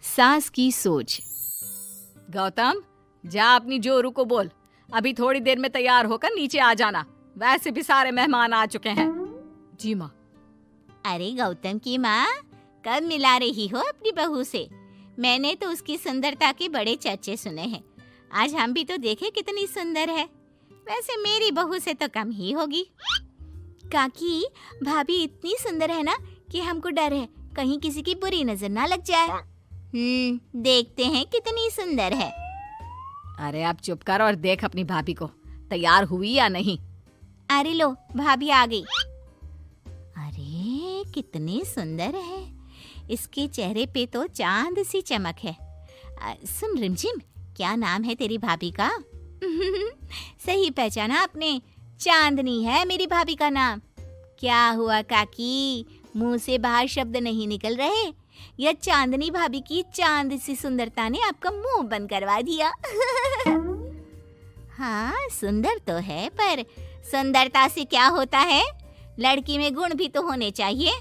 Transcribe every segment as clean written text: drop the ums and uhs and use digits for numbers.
सास की सोच। गौतम, जा अपनी जोरू को बोल, अभी थोड़ी देर में तैयार होकर नीचे आ जाना। वैसे भी सारे मेहमान आ चुके हैं। जी माँ। अरे गौतम की माँ, कब मिला रही हो अपनी बहू से? मैंने तो उसकी सुंदरता के बड़े चर्चे सुने हैं। आज हम भी तो देखे कितनी सुंदर है। वैसे मेरी बहू से तो कम ही होगी। काकी, भाभी इतनी सुंदर है ना कि हमको डर है कहीं किसी की बुरी नजर ना लग जाए। देखते हैं कितनी सुंदर है। अरे आप चुप कर और देख अपनी भाभी को, तैयार हुई या नहीं। अरे लो, भाभी आ गई। अरे कितनी सुंदर है, इसके चेहरे पे तो चांद सी चमक है। सुन रिमझिम, क्या नाम है तेरी भाभी का? सही पहचाना आपने, चांदनी है मेरी भाभी का नाम। क्या हुआ काकी, मुंह से बाहर शब्द नहीं निकल रहे? यह चांदनी भाभी की चांद सी सुंदरता ने आपका मुंह बंद करवा दिया। हाँ सुंदर तो है, पर सुंदरता से क्या होता है? लड़की में गुण भी तो होने चाहिए।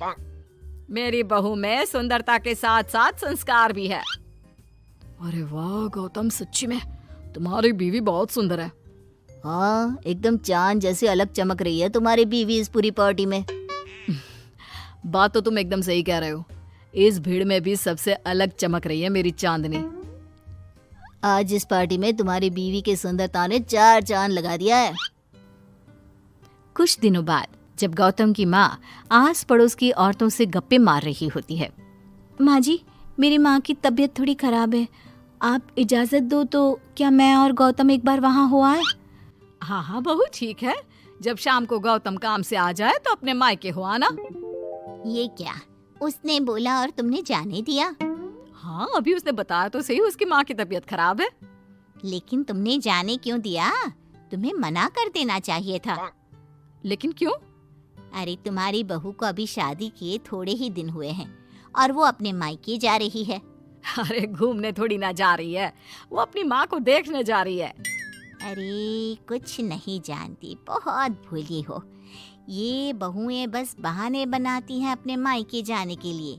मेरी बहू में सुंदरता के साथ साथ संस्कार भी है। अरे वाह गौतम, सच्ची में तुम्हारी बीवी बहुत सुंदर है। हाँ, एकदम चांद जैसे अलग चमक रही है तुम्हारी बीवी इस पूरी पार्टी में। बात तो तुम एकदम सही कह रहे हो। इस भीड़ में भी सबसे अलग चमक रही है मेरी चांदनी। आज इस पार्टी में तुम्हारी बीवी की सुंदरता ने 4 चांद लगा दिया है। कुछ दिनों बाद जब गौतम की माँ आस पड़ोस की औरतों से गप्पे मार रही होती है। माँ जी, मेरी माँ की तबीयत थोड़ी खराब है, आप इजाजत दो तो क्या मैं और गौतम एक बार वहाँ हो आए? हाँ हाँ बहू, ठीक है। जब शाम को गौतम काम से आ जाए तो अपने मायके हो आना। ये क्या, उसने बोला और तुमने जाने दिया? हाँ, अभी उसने बताया तो सही, उसकी माँ की तबीयत खराब है। लेकिन तुमने जाने क्यों दिया? तुम्हें मना कर देना चाहिए था। लेकिन क्यों? अरे तुम्हारी बहू को अभी शादी किए थोड़े ही दिन हुए हैं और वो अपने मायके जा रही है। अरे घूमने थोड़ी ना जा रही है, वो अपनी माँ को देखने जा रही है। अरे कुछ नहीं जानती, बहुत भोली हो। ये बहुएं बस बहाने बनाती हैं अपने मायके जाने के लिए।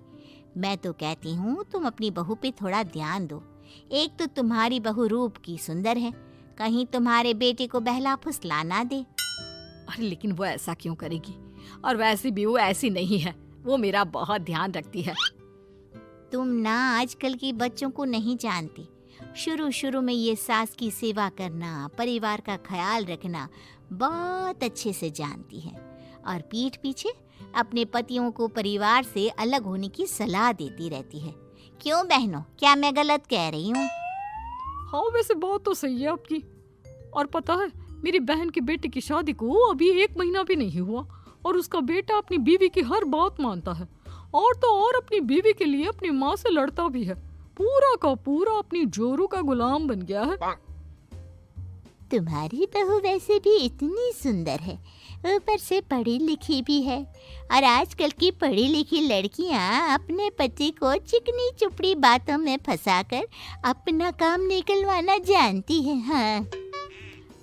मैं तो कहती हूँ तुम अपनी बहू पे थोड़ा ध्यान दो। एक तो तुम्हारी बहू रूप की सुंदर है, कहीं तुम्हारे बेटे को बहला फुसला ना दे। अरे लेकिन वो ऐसा क्यों करेगी? और वैसे भी वो ऐसी नहीं है, वो मेरा बहुत ध्यान रखती है। तुम ना आजकल के बच्चों को नहीं जानती। शुरू शुरू में ये सास की सेवा करना, परिवार का ख्याल रखना बहुत अच्छे से जानती है और पीठ पीछे अपने पतियों को परिवार से अलग होने की सलाह देती रहती है। क्यों बहनों, क्या मैं गलत कह रही हूँ? हाँ वैसे बात तो सही है आपकी। और पता है, मेरी बहन के बेटे की शादी को अभी 1 महीना भी नहीं हुआ और उसका बेटा अपनी बीवी की हर बात मानता है। और तो और अपनी बीवी के लिए अपनी माँ से लड़ता भी है। पूरा का पूरा अपनी जोरू का गुलाम बन गया है। तुम्हारी बहू वैसे भी इतनी सुंदर है, ऊपर से पढ़ी लिखी भी है। और आजकल की पढ़ी लिखी लड़कियां अपने पति को चिकनी चुपड़ी बातों में फंसाकर अपना काम निकलवाना जानती है। हाँ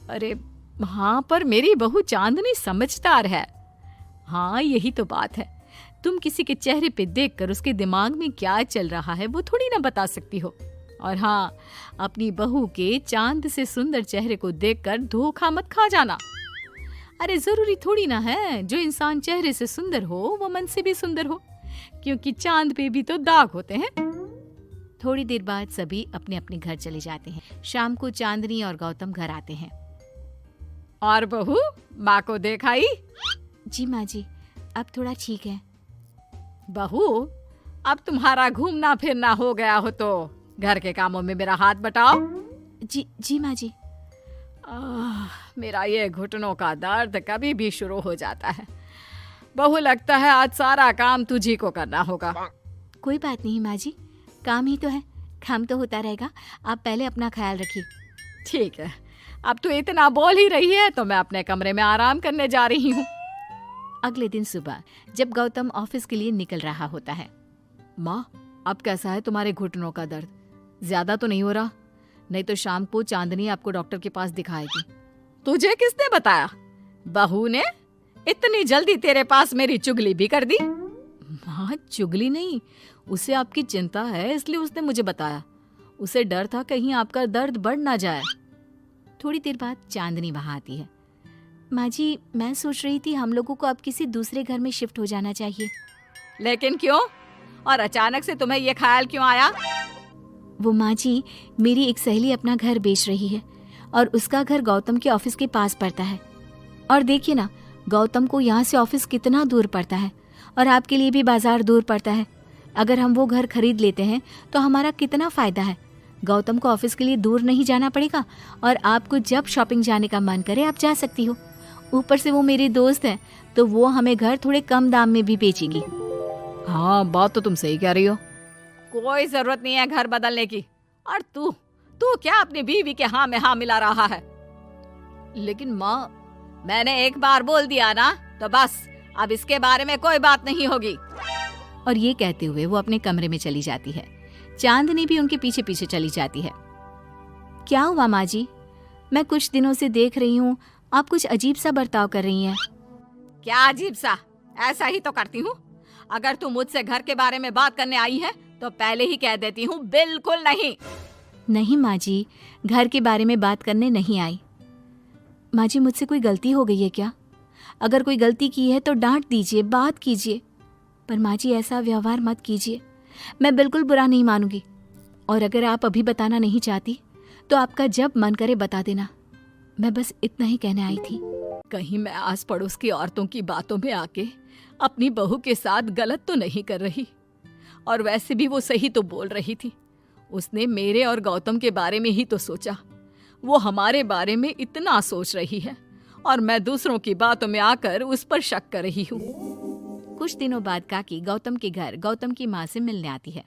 अरे हाँ, पर मेरी बहू चांदनी समझदार है। हाँ यही तो बात है। तुम किसी के चेहरे पे देखकर उसके दिमाग में क्या चल रहा है वो थोड़ी ना बता सकती हो। और हाँ, अपनी बहू के चांद से सुंदर चेहरे को देखकर धोखा मत खा जाना। अरे जरूरी थोड़ी ना है जो इंसान चेहरे से सुंदर हो वो मन से भी सुंदर हो, क्योंकि चांद पे भी तो दाग होते हैं। थोड़ी देर बाद सभी अपने अपने घर चले जाते हैं। शाम को चांदनी और गौतम घर आते हैं। और बहू, माँ को देखाई? जी माँ जी, अब थोड़ा ठीक है। बहू, अब तुम्हारा घूमना फिरना हो गया हो तो घर के कामों में मेरा हाथ बटाओ। जी माँ जी। मेरा ये घुटनों का दर्द कभी भी शुरू हो जाता है। बहू, लगता है आज सारा काम तुझी को करना होगा। कोई बात नहीं माँ जी, काम ही तो है, काम तो होता रहेगा। आप पहले अपना ख्याल रखिए। ठीक है, अब तो इतना बोल ही रही है तो मैं अपने कमरे में आराम करने जा रही हूँ। अगले दिन सुबह जब गौतम ऑफिस के लिए निकल रहा होता है। माँ, अब कैसा है तुम्हारे घुटनों का दर्द? ज्यादा तो नहीं हो रहा? नहीं तो शाम को चांदनी आपको डॉक्टर के पास दिखाएगी। तुझे किसने बताया? बहू ने इतनी जल्दी तेरे पास मेरी चुगली भी कर दी? माँ माँ चुगली नहीं, उसे आपकी चिंता है इसलिए उसने मुझे बताया। उसे डर था कहीं आपका दर्द बढ़ ना जाए। थोड़ी देर बाद चांदनी वहाँ आती है। माँ जी, मैं सोच रही थी हम लोगों को अब किसी दूसरे घर में शिफ्ट हो जाना चाहिए। लेकिन क्यों? और अचानक से तुम्हें ये ख्याल क्यों आया? वो माँ जी, मेरी एक सहेली अपना घर बेच रही है और उसका घर गौतम के ऑफिस के पास पड़ता है। और देखिए ना, गौतम को यहाँ से ऑफिस कितना दूर पड़ता है और आपके लिए भी बाजार दूर पड़ता है। अगर हम वो घर खरीद लेते हैं तो हमारा कितना फ़ायदा है। गौतम को ऑफिस के लिए दूर नहीं जाना पड़ेगा और आपको जब शॉपिंग जाने का मन करे आप जा सकती हो। ऊपर से वो मेरी दोस्त है तो वो हमें घर थोड़े कम दाम में भी बेचेगी। हाँ, बात तो तुम सही कह रही हो। कोई जरूरत नहीं है घर बदलने की। और तू क्या अपनी बीवी के हाँ में हाँ मिला रहा है? लेकिन माँ, मैंने एक बार बोल दिया ना, तो बस अब इसके बारे में कोई बात नहीं होगी। और ये कहते हुए वो अपने कमरे में चली जाती है। चांदनी भी उनके पीछे पीछे चली जाती है। क्या हुआ माँ जी? मैं कुछ दिनों से देख रही हूँ आप कुछ अजीब सा बर्ताव कर रही हैं। क्या अजीब सा? ऐसा ही तो करती हूँ। अगर तू मुझसे घर के बारे में बात करने आई है तो पहले ही कह देती हूँ, बिल्कुल नहीं। नहीं माँ जी, घर के बारे में बात करने नहीं आई। माँ जी, मुझसे कोई गलती हो गई है क्या? अगर कोई गलती की है तो डांट दीजिए, बात कीजिए। पर माँ जी, ऐसा व्यवहार मत कीजिए। मैं बिल्कुल बुरा नहीं मानूंगी। और अगर आप अभी बताना नहीं चाहती तो आपका जब मन करे बता देना। मैं बस इतना ही कहने आई थी। कहीं मैं आस पड़ोस की औरतों की बातों में आके अपनी बहू के साथ गलत तो नहीं कर रही? और वैसे भी वो सही तो बोल रही थी। उसने मेरे और गौतम के बारे में ही तो सोचा। वो हमारे बारे में इतना सोच रही है और मैं दूसरों की बातों में आकर उस पर शक कर रही हूँ। कुछ दिनों बाद काकी गौतम के घर गौतम की माँ से मिलने आती है।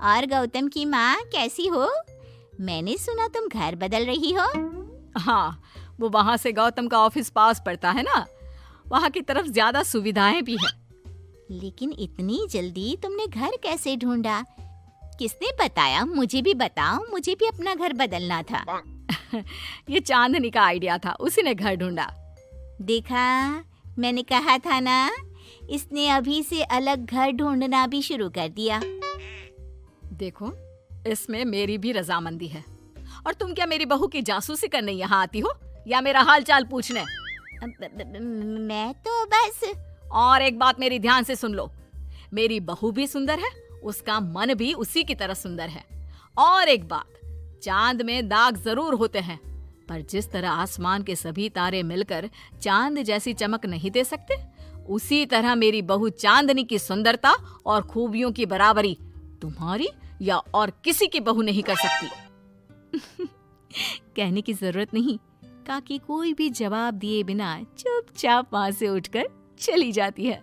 और गौतम की माँ, कैसी हो? मैंने सुना तुम घर बदल रही हो। हाँ, वो वहाँ से गौतम का ऑफिस पास पड़ता है ना, वहाँ की तरफ ज्यादा सुविधाएं भी है। लेकिन इतनी जल्दी तुमने घर कैसे ढूंढा? किसने बताया? मुझे भी बताओ, मुझे भी अपना घर बदलना था। ये चांदनी का आइडिया था, उसी ने घर ढूंढा। देखा, मैंने कहा था ना, इसने अभी से अलग घर ढूंढना भी शुरू कर दिया। देखो, इसमें मेरी भी रजामंदी है। और तुम क्या मेरी बहू की जासूसी करने यहाँ आती हो या मेरा हाल चाल पूछने? मैं तो बस। और एक बात मेरी ध्यान से सुन लो, मेरी बहू भी सुंदर है, उसका मन भी उसी की तरह सुंदर है। और एक बात, चांद में दाग जरूर होते हैं, पर जिस तरह आसमान के सभी तारे मिलकर चांद जैसी चमक नहीं दे सकते, उसी तरह मेरी बहू चांदनी की सुंदरता और खूबियों की बराबरी तुम्हारी या और किसी की बहू नहीं कर सकती। कहने की जरूरत नहीं। काकी कोई भी जवाब दिए बिना चुपचाप वहां से उठकर चली जाती है।